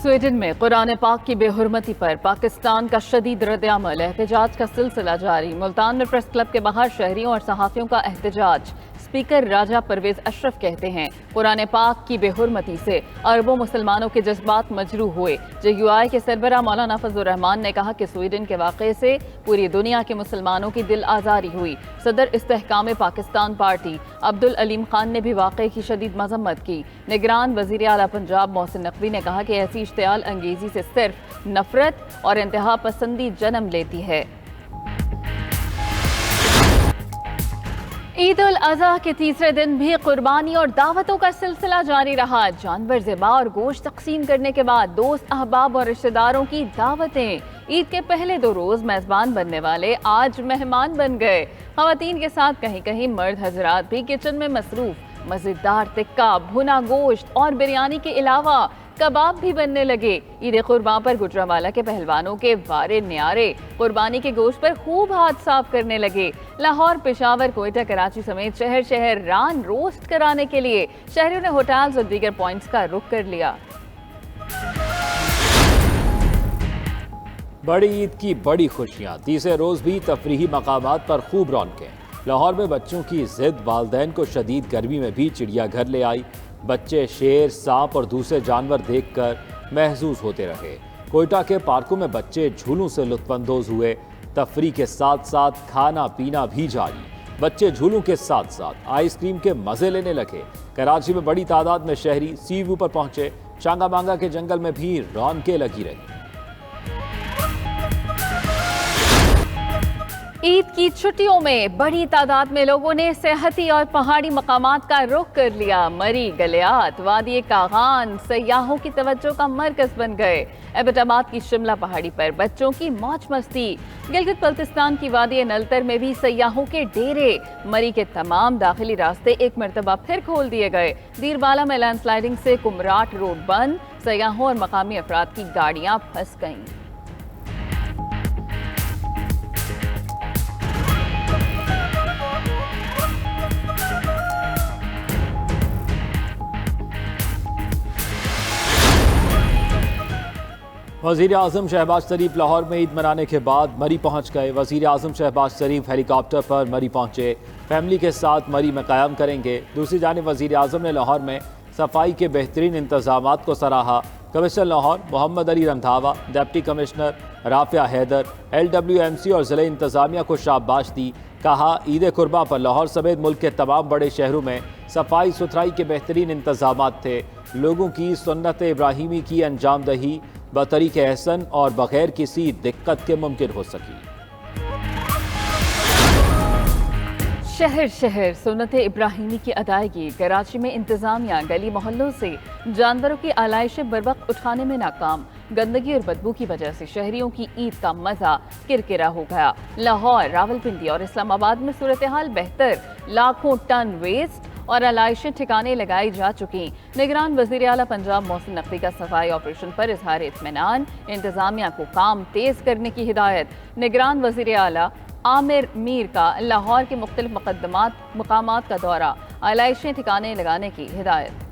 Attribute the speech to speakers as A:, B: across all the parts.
A: Sweden में कुरान पाक की बेहुरमती पर पाकिस्तान का शदीद रद्द-ए-अमल, एहतजाज का सिलसिला जारी। मुल्तान में प्रेस क्लब के बाहर शहरियों और सहाफ़ियों का एहतजाज। स्पीकर राजा परवेज अशरफ कहते हैं कुरान पाक की बेहुरमती से अरबों मुसलमानों के जज्बात मजरूह हुए। JUI के सरबराह मौलाना फजलुर रहमान ने कहा कि स्वीडन के वाक़े से पूरी दुनिया के मुसलमानों की दिल आज़ारी हुई। सदर इस्तेहकाम पाकिस्तान पार्टी अब्दुल अलीम खान ने भी वाक़े की शदीद मजम्मत की। निगरान वज़ीर आला पंजाब मोहसिन नकवी ने कहा कि ऐसी इश्तियाल अंगेज़ी से सिर्फ नफरत और इंतहा पसंदी जन्म लेती है। ईद उल अज़हा के तीसरे दिन भी कुर्बानी और दावतों का सिलसिला जारी रहा। जानवर ज़िबा और गोश्त तकसीम करने के बाद दोस्त, अहबाब और रिश्तेदारों की दावतें। ईद के पहले 2 रोज मेज़बान बनने वाले आज मेहमान बन गए। ख़वातीन के साथ कहीं कहीं मर्द हजरात भी किचन में मसरूफ। मज़ेदार टिक्का, भुना गोश्त और बिरयानी के अलावा कबाब भी बनने लगे। ईद कुर्बान पर गुजरांवाला के पहलवानों के वारे न्यारे कुर्बानी के गोश्त पर खूब हाथ साफ करने लगे। लाहौर, पेशावर, कोयटा, कराची समेत शहर शहर रान रोस्ट कराने के लिए शहरियों ने होटल्स और दीगर पॉइंट्स का रुख कर लिया।
B: बड़ी ईद की बड़ी खुशियां, तीसरे रोज भी तफरीही मकामात पर खूब रौनकें। लाहौर में बच्चों की जिद वालदैन को शदीद गर्मी में भी चिड़ियाघर ले आई। बच्चे शेर, सांप और दूसरे जानवर देखकर महजूज होते रहे। कोयटा के पार्कों में बच्चे झूलों से लुत्फानंदोज हुए। तफरीह के साथ साथ खाना पीना भी जारी। बच्चे झूलों के साथ साथ आइसक्रीम के मजे लेने लगे। कराची में बड़ी तादाद में शहरी सी व्यू पर पहुंचे। चांगा मांगा के जंगल में भी रौनकें लगी रही।
A: ईद की छुट्टियों में बड़ी तादाद में लोगों ने सेहती और पहाड़ी मकामात का रुख कर लिया। मरी, गलियात, वादी कागान सयाहों की तवज्जो का मरकज बन गए। एबटाबाद की शिमला पहाड़ी पर बच्चों की मौज मस्ती। गिलगित बल्तिस्तान की वादी नलतर में भी सयाहों के डेरे। मरी के तमाम दाखिली रास्ते एक मरतबा फिर खोल दिए गए। दीरबाला में लैंडस्लाइडिंग से कुमराट रोड बंद। सयाहों और मकामी अफराद की गाड़ियां फंस गईं।
B: वज़ीर आज़म शहबाज शरीफ लाहौर में ईद मनाने के बाद मरी पहुंच गए। वज़ीर आज़म शहबाज शरीफ हेलीकॉप्टर पर मरी पहुंचे। फैमिली के साथ मरी में क़याम करेंगे। दूसरी जानिब वज़ीर आज़म ने लाहौर में सफाई के बेहतरीन इंतज़ामात को सराहा। Commissioner Lahore Mohammad Ali Randhawa, deputy commissioner Rafia Haider, LWMC और ज़िले इंतज़ामिया को शाबाश दी। कहा ईद कुर्बा पर लाहौर समेत मुल्क के तमाम बड़े शहरों में सफाई सुथराई के बेहतरीन इंतज़ामात थे। लोगों की सुन्नत इब्राहिमी की अंजाम दही बतरीक़ एहसन और बगैर किसी दिक्कत के मुमकिन हो सकी।
A: शहर शहर सुन्नत इब्राहिमी की अदायगी। कराची में इंतजामिया गली मोहल्लों से जानवरों की आलाइशें बर्वक्त उठाने में नाकाम। गंदगी और बदबू की वजह से शहरियों की ईद का मजा किरकिरा हो गया। लाहौर, रावलपिंडी और इस्लामाबाद में सूरत हाल बेहतर। लाखों टन वेस्ट और आलाइशें ठिकाने लगाई जा चुकी। निगरान वज़ीर आला पंजाब मोहसिन नकवी का सफाई ऑपरेशन पर इजहार इत्मीनान। इंतजामिया को काम तेज करने की हिदायत। निगरान वज़ीर आला आमिर मीर का लाहौर के मुख्तलिफ मकामात का दौरा। आलाइशें ठिकाने लगाने की हिदायत।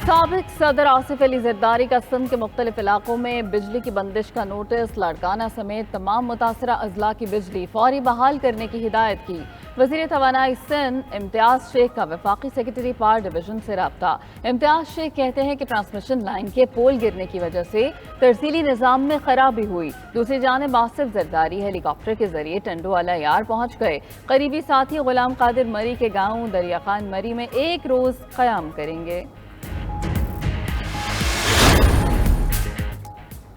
A: साबिक सदर आसिफ अली जरदारी का सिंध के मुख्तलिफ इलाकों में बिजली की बंदिश का नोटिस। लाड़काना समेत तमाम मुतासरा अजला की बिजली फौरी बहाल करने की हिदायत की। वज़ीर तवानाई सिंध इम्तियाज शेख का वफाकी सेक्रेटरी पावर डिवीजन से रब्ता। इम्तियाज शेख कहते हैं कि ट्रांसमिशन लाइन के पोल गिरने की वजह से तरसीली निज़ाम में खराबी हुई। दूसरी जानिब आसिफ जरदारी हेलीकॉप्टर के जरिए टंडोवाला यार पहुंच गए। करीबी साथी गुलाम कादिर मरी के गाँव दरिया खान मरी में एक रोज क़याम करेंगे।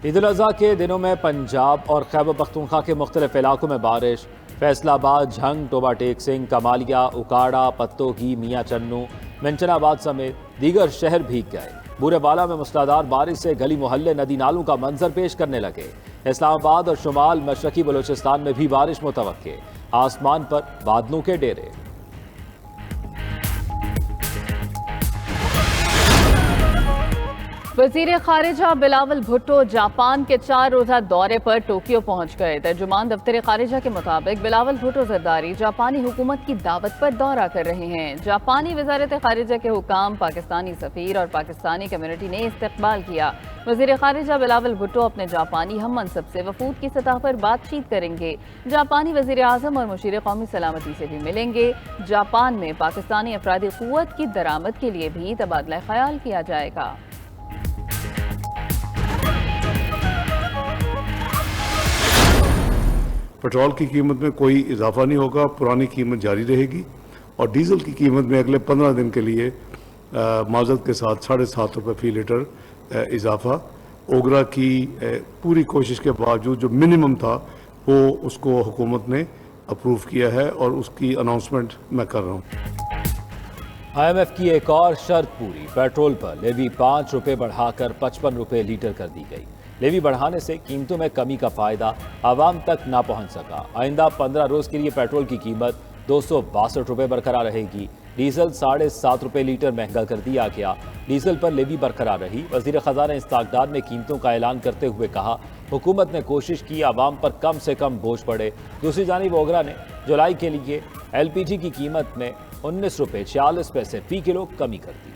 B: ईद उल अज़हा के दिनों में पंजाब और खैबर पख्तूनख्वा के मुख्तलिफ इलाकों में बारिश। फैसलाबाद, झंग, टोबा टेक सिंह, कमालिया, उकाड़ा, पत्तोगी, मियाँ चन्नू, मिंचनाबाद समेत दीगर शहर भीग गए। बूरेबाला में मूसलाधार बारिश से गली मोहल्ले नदी नालों का मंजर पेश करने लगे। इस्लामाबाद और शुमाल मशरकी बलूचिस्तान में भी बारिश मुतवक्के। आसमान पर बादलों के डेरे।
A: वजीर खारिजा बिलावल भुट्टो जापान के 4 रोज़ा दौरे पर टोक्यो पहुंच गए। तर्जुमान दफ्तर खारिजा के मुताबिक बिलावल भुट्टो जरदारी जापानी हुकूमत की दावत पर दौरा कर रहे हैं। जापानी वजारत खारिजा के हुकाम, पाकिस्तानी सफीर और पाकिस्तानी कम्युनिटी ने इस्तकबाल किया। वजीर खारिजा बिलावल भुट्टो अपने जापानी हम मनसब से वफूद की सतह पर बातचीत करेंगे। जापानी वजीर आजम और मुशीर कौमी सलामती से भी मिलेंगे। जापान में पाकिस्तानी अफरादी क़ुव्वत की दरामद के लिए भी तबादला ख्याल किया जाएगा।
C: पेट्रोल की कीमत में कोई इजाफा नहीं होगा, पुरानी कीमत जारी रहेगी और डीजल की कीमत में अगले 15 दिन के लिए माजरत के साथ 7.5 रुपये फी लीटर इजाफा। ओगरा की पूरी कोशिश के बावजूद जो मिनिमम था वो उसको हुकूमत ने अप्रूव किया है और उसकी अनाउंसमेंट मैं कर रहा हूँ।
B: IMF की एक और शर्त पूरी, पेट्रोल पर लेवी 5 रुपये बढ़ाकर 55 रुपये लीटर कर दी गई। लेवी बढ़ाने से कीमतों में कमी का फायदा आवाम तक ना पहुंच सका। आइंदा 15 रोज के लिए पेट्रोल की कीमत 262 रुपये बरकरार रहेगी। डीजल 7.5 रुपये लीटर महंगा कर दिया गया। डीजल पर लेवी बरकरार रही। वजीर खजाना इस्ताकदार ने कीमतों का ऐलान करते हुए कहा, हुकूमत ने कोशिश की आवाम पर कम से कम बोझ पड़े। दूसरी जानिब ओगरा ने जुलाई के लिए LPG की कीमत में 19 रुपये 46 पैसे फी किलो कमी कर दी।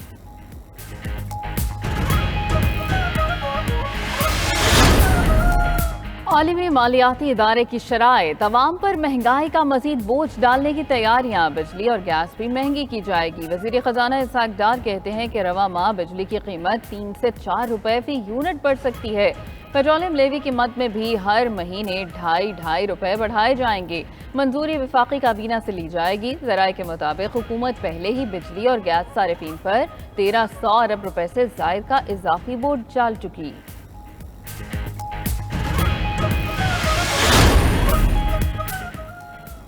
A: आलमी मालियाती इदारे की शराइत, अवाम पर महंगाई का मजीद बोझ डालने की तैयारियां। बिजली और गैस भी महंगी की जाएगी। वजीर खजाना इस्ताकदार कहते हैं कि रवा माह बिजली की कीमत 3 से 4 रुपए फी यूनिट बढ़ सकती है। पेट्रोलियम लेवी की मद में भी हर महीने 2.5 रुपए बढ़ाए जाएंगे। मंजूरी वफाकी काबीना से ली जाएगी। ज़राए के मुताबिक हुकूमत पहले ही बिजली और गैस सारिफीन पर 1300 अरब रुपए से ज़ायद का इजाफी बोझ डाल चुकी।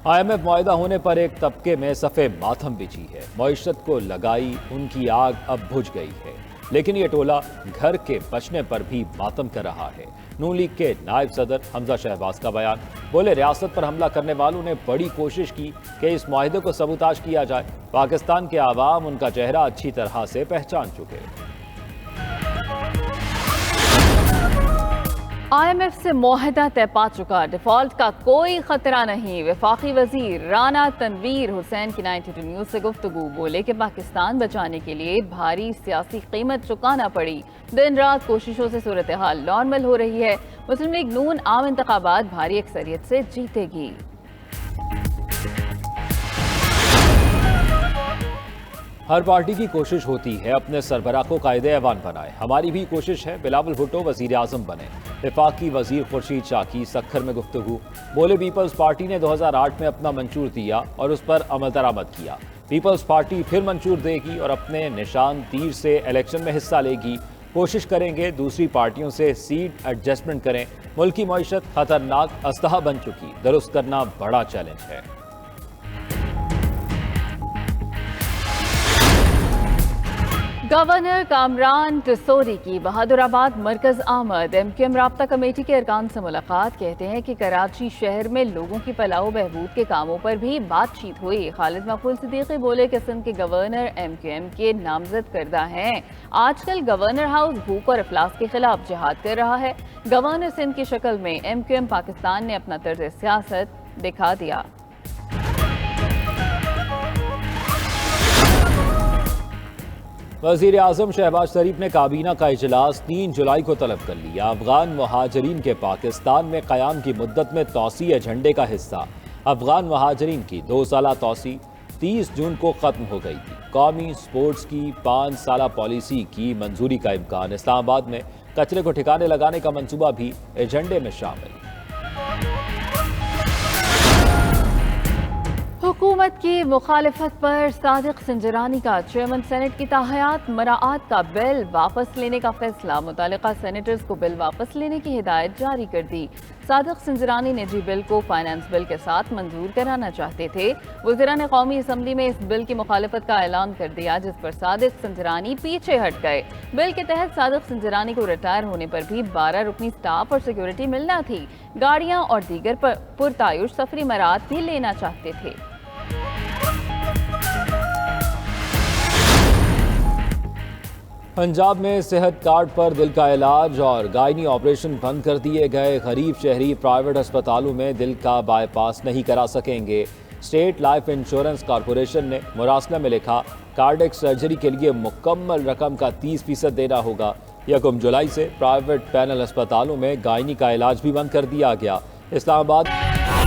B: IMF मुआहिदा होने पर एक तबके में सफ़े मातम बिछी है। मईशत को लगाई उनकी आग अब बुझ गई है, लेकिन ये टोला घर के बचने पर भी मातम कर रहा है। नून लीग के नायब सदर हमजा शहबाज का बयान, बोले रियासत पर हमला करने वालों ने बड़ी कोशिश की कि इस मुआहिदे को सबूताज किया जाए। पाकिस्तान के आवाम उनका चेहरा अच्छी तरह से पहचान चुके।
A: IMF से मुआहदा तय पा चुका, डिफॉल्ट का कोई खतरा नहीं। वफाकी वजीर राना तनवीर हुसैन की 92 न्यूज से गुफ्तगू, बोले कि पाकिस्तान बचाने के लिए भारी सियासी कीमत चुकाना पड़ी। दिन रात कोशिशों से सूरत हाल नॉर्मल हो रही है। मुस्लिम लीग नून आम इंतखाबात भारी अक्सरियत से जीतेगी।
B: हर पार्टी की कोशिश होती है अपने सरबराह को कायदे ऐवान बनाए। हमारी भी कोशिश है बिलावल भुट्टो वजीर आजम बने। वफाकी वजीर खुर्शीद शाकी सखर में गुफ्तगू, बोले पीपल्स पार्टी ने 2008 में अपना मंशूर दिया और उस पर अमल दरामद किया। पीपल्स पार्टी फिर मंशूर देगी और अपने निशान तीर से इलेक्शन में हिस्सा लेगी। कोशिश करेंगे दूसरी पार्टियों से सीट एडजस्टमेंट करें। मुल्क की मईशत खतरनाक अस्तहा बन चुकी, दुरुस्त करना बड़ा चैलेंज है।
A: गवर्नर कामरान टिसोरी की बहादुराबाद मरकज आमद। MQM राब्ता कमेटी के अरकान से मुलाकात, कहते हैं कि कराची शहर में लोगों की फलाह बहबूद के कामों पर भी बातचीत हुई। खालिद मकबूल सिद्दीकी बोले कि सिंध के गवर्नर MQM के नामजद करदा हैं। आजकल गवर्नर हाउस भूख और अफलास के खिलाफ जिहाद कर रहा है। गवर्नर सिंध की शक्ल में MQM पाकिस्तान ने अपना तर्ज सियासत दिखा दिया।
B: वज़ीर आज़म शहबाज शरीफ ने काबीना का इजलास 3 जुलाई को तलब कर लिया। अफगान महाजरीन के पाकिस्तान में क़याम की मुद्दत में तौसी एजेंडे का हिस्सा। अफगान महाजरीन की 2 साला तौसी 30 जून को ख़त्म हो गई थी। कौमी स्पोर्ट्स की 5 साला पॉलिसी की मंजूरी का इम्कान। इस्लामाबाद में कचरे को ठिकाने लगाने का मंसूबा भी एजेंडे में शामिल।
A: हुकूमत की मुखालिफत पर सादिक संजरानी का चेयरमैन सेनेट की ताहयात मराआत का बिल वापस लेने का फैसला। मुतालिका सेनेटर्स को बिल वापस लेने की हिदायत जारी कर दी। सादिक संजरानी निजी बिल को फाइनेंस बिल के साथ मंजूर कराना चाहते थे। वज़ीरान कौमी असम्बली में इस बिल की मुखालिफत का ऐलान कर दिया, जिस पर सादिक संजरानी पीछे हट गए। बिल के तहत सादिक संजरानी को रिटायर होने पर भी 12 रुकनी स्टाफ और सिक्योरिटी मिलना थी। गाड़ियां और दीगर पुरतायुश सफरी मराहत भी लेना चाहते थे।
B: पंजाब में सेहत कार्ड पर दिल का इलाज और गायनी ऑपरेशन बंद कर दिए गए। गरीब शहरी प्राइवेट अस्पतालों में दिल का बाईपास नहीं करा सकेंगे। स्टेट लाइफ इंश्योरेंस कॉरपोरेशन ने मुरासला में लिखा, कार्डियक सर्जरी के लिए मुकम्मल रकम का 30% देना होगा। 1 जुलाई से प्राइवेट पैनल अस्पतालों में गायनी का इलाज भी बंद कर दिया गया। इस्लामाबाद